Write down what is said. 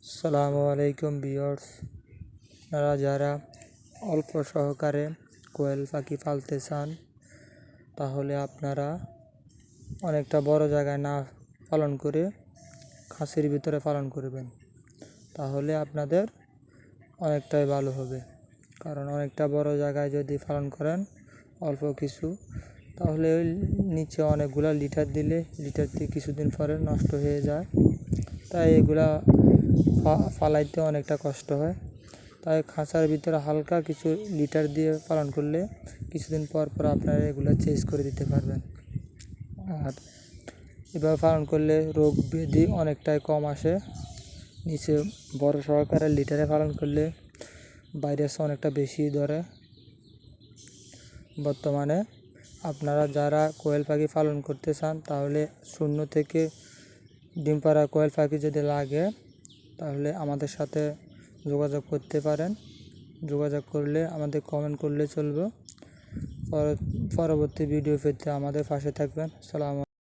আসসালামু আলাইকুম ভিউয়ার্স। আপনারা যারা অল্প সহকারে কোয়েল পাখি পালতে চান, তাহলে আপনারা অনেকটা বড় জায়গায় না পালন করে খাঁচির ভিতরে পালন করবেন। তাহলে আপনাদের অনেকটাই ভালো হবে। কারণ অনেকটা বড় জায়গায় যদি পালন করেন অল্প কিছু, তাহলে ওই নিচে অনেকগুলা লিটার দিলে লিটারটি কিছুদিন পরে নষ্ট হয়ে যায়। তাই এগুলা ফালাইতে অনেকটা কষ্ট হয়। তাই খাঁচার ভিতরে হালকা কিছু লিটার দিয়ে পালন করলে কিছুদিন পর পর আপনারা এগুলো চেঞ্জ করে দিতে পারবেন। আর এভাবে পালন করলে রোগ ব্যাধি অনেকটাই কম আসে। নিচে বড় সহকারে লিটারে পালন করলে ভাইরাস অনেকটা বেশি ধরে। বর্তমানে আপনারা যারা কোয়েল পাখি পালন করতে চান, তাহলে 0 থেকে ডিম পাড়া কোয়েল পাখি যদি লাগে, তাহলে আমাদের সাথে যোগাযোগ করতে পারেন। যোগাযোগ করলে আমাদের কমেন্ট করলে চলবে। পরবর্তী ভিডিও পেতে আমাদের পাশে থাকবেন। সালাম।